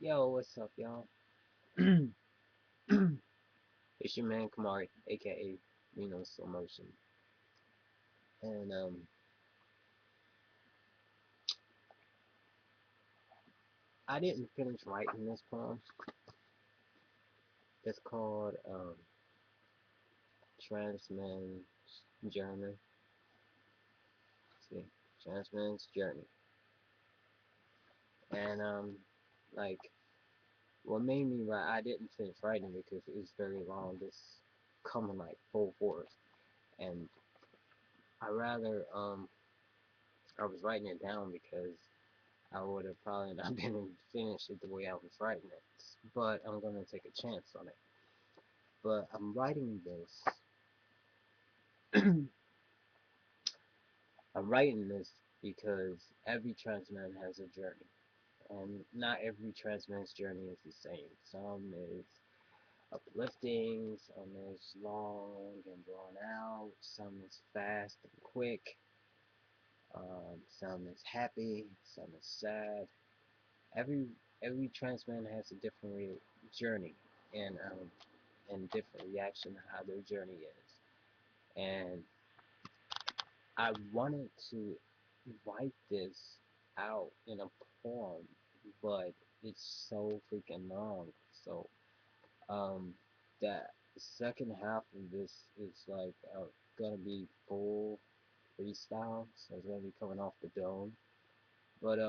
Yo, what's up, y'all? It's your man Kamari, aka Slow Motion. And I didn't finish writing this poem. It's called Transmen Journey. See, Transmen's Journey. And like what made me write, I didn't finish writing because it was very long. This coming like full force, and I rather I was writing it down because I would have probably not been able to finish it the way I was writing it. But I'm gonna take a chance on it. But I'm writing this. I'm writing this because every trans man has a journey, and not every trans man's journey is the same. Some is uplifting, some is long and drawn out, some is fast and quick, some is happy, some is sad. Every every trans man has a different journey, and different reaction to how their journey is. And I wanted to write this out in a poem, but it's so freaking long. So um, that second half of this is like gonna be full freestyle, so it's gonna be coming off the dome. But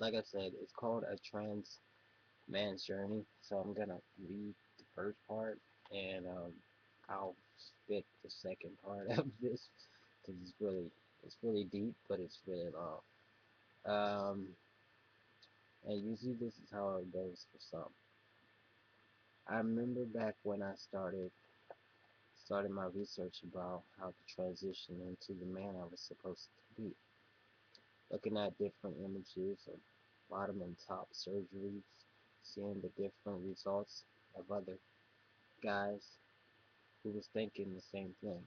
like I said, it's called A Trans Man's Journey. So I'm gonna read the first part, and I'll spit the second part of this because it's really deep, but it's really long. And usually this is how it goes for some. I remember back when I started my research about how to transition into the man I was supposed to be, looking at different images of bottom and top surgeries, seeing the different results of other guys who was thinking the same thing,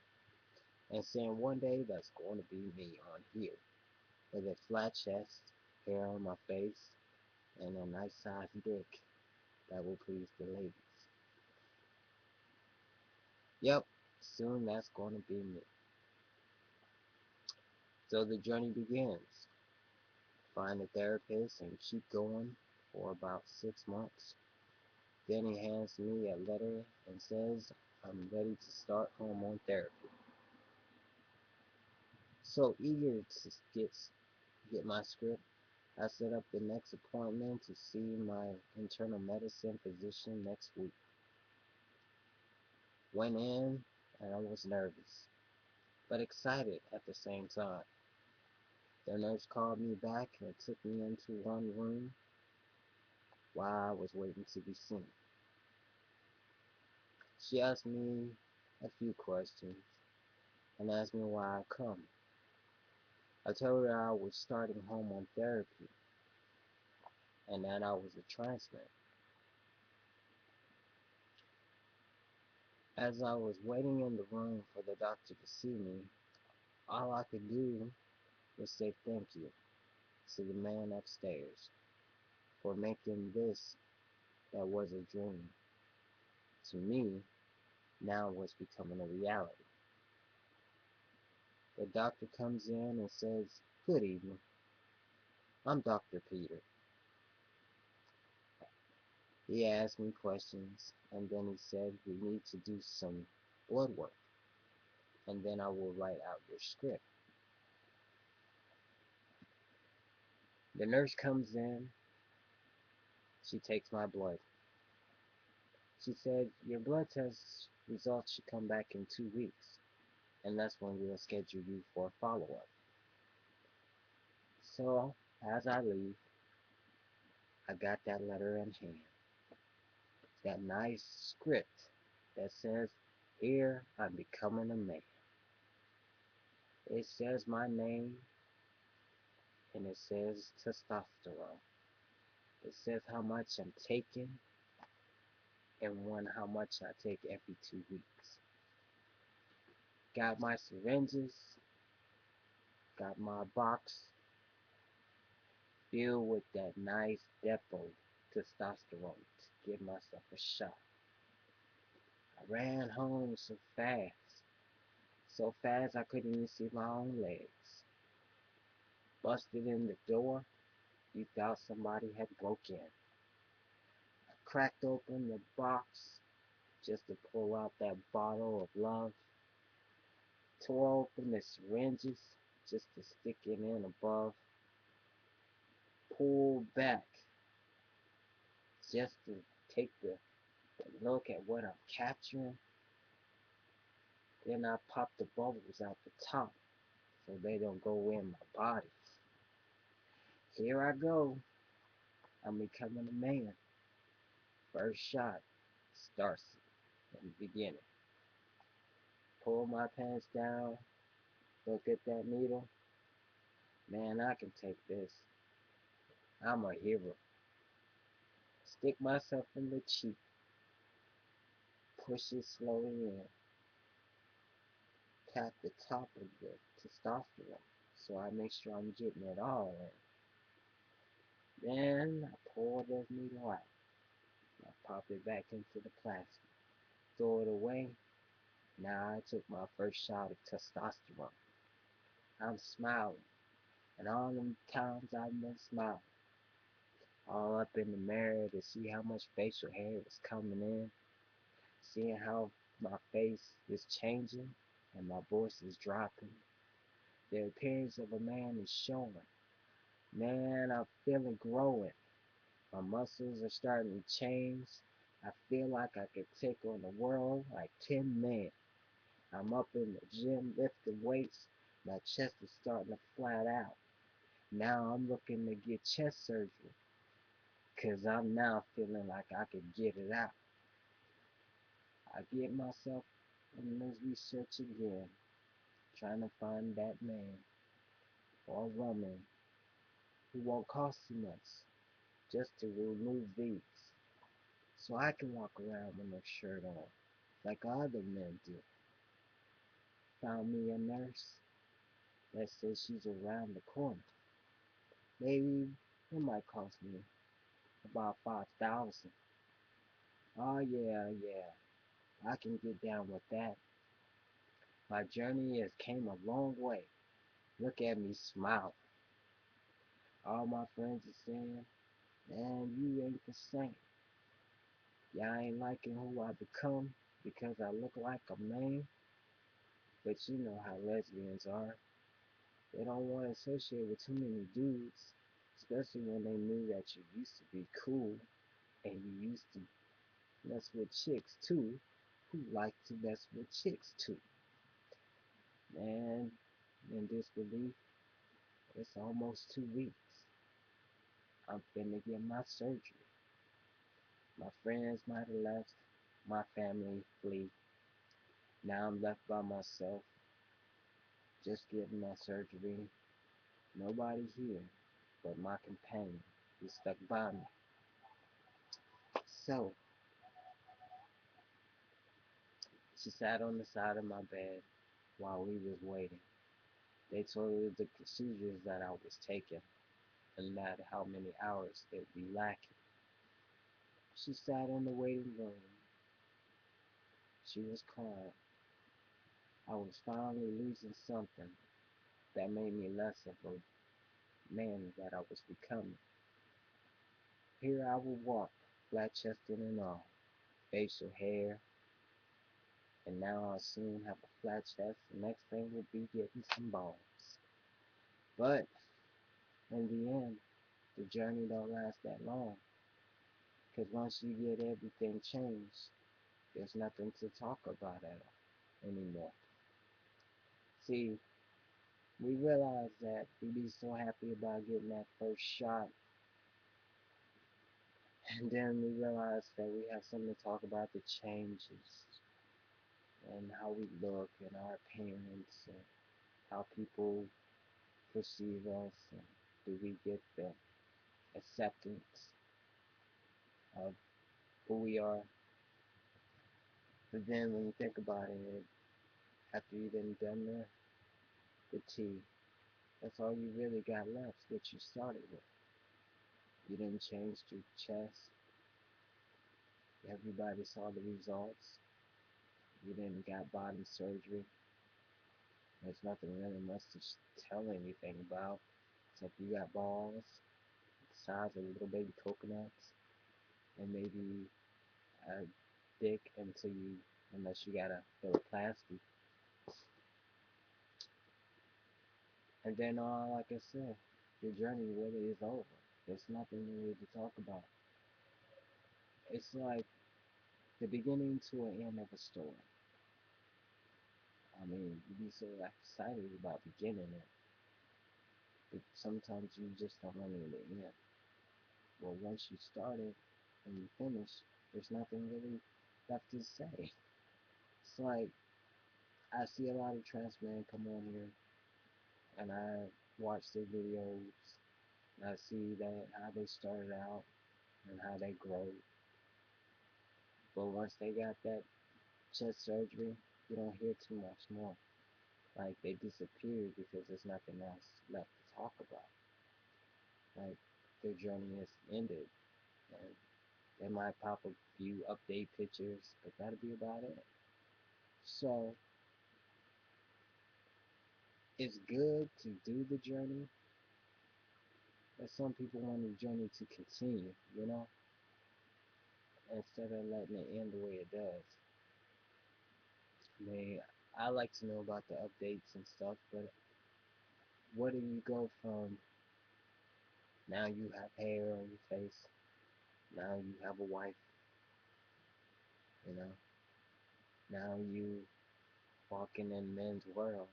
and saying one day that's going to be me on here, with a flat chest, hair on my face, and a nice sized dick that will please the ladies. Yep, soon that's going to be me. So the journey begins. Find a therapist and keep going for about 6 months. Then he hands me a letter and says I'm ready to start hormone therapy. So eager to get my script, I set up the next appointment to see my internal medicine physician next week. Went in and I was nervous, but excited at the same time. The nurse called me back and took me into one room while I was waiting to be seen. She asked me a few questions and asked me why I come. I told her I was starting hormone therapy and that I was a transplant. As I was waiting in the room for the doctor to see me, all I could do was say thank you to the man upstairs for making this that was a dream to me now was becoming a reality. The doctor comes in and says, "Good evening, I'm Dr. Peter." He asked me questions and then he said, "We need to do some blood work and then I will write out your script." The nurse comes in, she takes my blood. She said, "Your blood test results should come back in 2 weeks, and that's when we'll schedule you for a follow-up." So, as I leave, I got that letter in hand, that nice script that says, "Here I'm becoming a man." It says my name and it says testosterone. It says how much I'm taking and how much I take every 2 weeks. Got my syringes, got my box, filled with that nice depot testosterone to give myself a shot. I ran home so fast I couldn't even see my own legs. Busted in the door, you thought somebody had broke in. I cracked open the box just to pull out that bottle of love, tore open the syringes just to stick it in above, pulled back just to take the look at what I'm capturing. Then I pop the bubbles out the top so they don't go in my body. Here I go. I'm becoming a man. First shot starts in the beginning. Pull my pants down, look at that needle. Man, I can take this. I'm a hero. Stick myself in the cheek, push it slowly in, tap the top of the testosterone so I make sure I'm getting it all in. Then I pull the needle out. I pop it back into the plastic, throw it away. Now I took my first shot of testosterone. I'm smiling, and all them times I've been smiling, all up in the mirror to see how much facial hair was coming in, seeing how my face is changing and my voice is dropping. The appearance of a man is showing. Man, I feel it growing. My muscles are starting to change. I feel like I could take on the world like 10 men. I'm up in the gym lifting weights. My chest is starting to flat out. Now I'm looking to get chest surgery because I'm now feeling like I could get it out. I get myself in this research again, trying to find that man or woman who won't cost too much just to remove these so I can walk around with no shirt on like other men do. Found me a nurse that says she's around the corner. Maybe it might cost me about 5,000. Oh yeah, yeah, I can get down with that. My journey has came a long way. Look at me smile. All my friends are saying, man, you ain't the same. Y'all ain't liking who I become because I look like a man. But you know how lesbians are. They don't want to associate with too many dudes, especially when they knew that you used to be cool and you used to mess with chicks too, who like to mess with chicks too. Man, in disbelief, it's almost 2 weeks. I'm finna get my surgery. My friends might have left, my family flee. Now I'm left by myself, just getting my surgery. Nobody here but my companion who stuck by me. So, she sat on the side of my bed while we was waiting. They told her the procedures that I was taking and not how many hours they'd be lacking. She sat in the waiting room. She was crying. I was finally losing something that made me less of a man that I was becoming. Here I would walk, flat chested and all, facial hair, and now I'll soon have a flat chest. The next thing will be getting some bones. But in the end, the journey don't last that long. Because once you get everything changed, there's nothing to talk about at all anymore. See, we realize that we be so happy about getting that first shot, and then we realize that we have something to talk about the changes and how we look and our appearance and how people perceive us and do we get the acceptance of who we are. But then when you think about it, after you've done the T, that's all you really got left, what you started with. You didn't change your chest. Everybody saw the results. You didn't got bottom surgery. There's nothing really much to tell anything about. Except you got balls the size of little baby coconuts, and maybe a dick until you, unless you got a philoplasty. And then, like I said, your journey really is over. There's nothing really to talk about. It's like the beginning to an end of a story. I mean, you be so excited about beginning it, but sometimes you just don't want it to end. Well, once you start it and you finish, there's nothing really left to say. It's like I see a lot of trans men come on here, and I watch their videos, and I see that how they started out and how they grow. But once they got that chest surgery, you don't hear too much more. Like they disappeared because there's nothing else left to talk about. Like their journey has ended, and they might pop a few update pictures, but that'll be about it. So it's good to do the journey, but some people want the journey to continue, instead of letting it end the way it does. I mean, I like to know about the updates and stuff, but where do you go from now you have hair on your face, now you have a wife, you know, now you walking in men's world.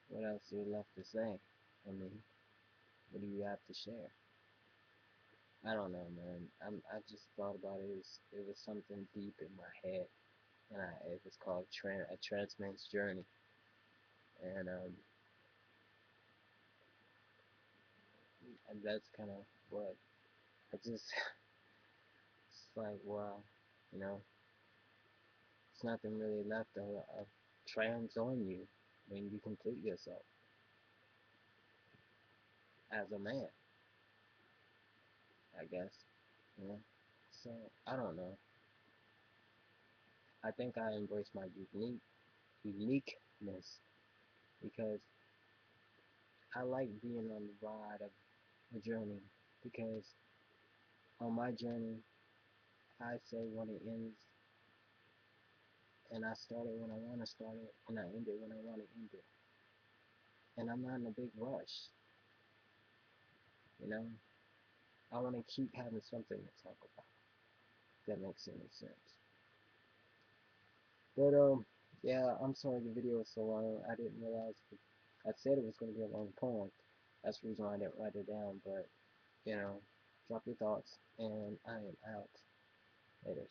What else is left to say? I mean, what do you have to share? I don't know, man. I just thought about it. It was something deep in my head, and it was called a transman's journey, and that's kind of what I just. It's like, wow, you know, it's nothing really left of trans on you when you complete yourself as a man, I guess, you know. So I don't know. I think I embrace my uniqueness because I like being on the ride of the journey because on my journey I say when it ends and I start it when I want to start it and I end it when I want to end it. And I'm not in a big rush, you know. I want to keep having something to talk about. If that makes any sense. But yeah, I'm sorry the video was so long. I didn't realize I said it was going to be a long poem. That's the reason why I didn't write it down. But drop your thoughts, and I am out. Later.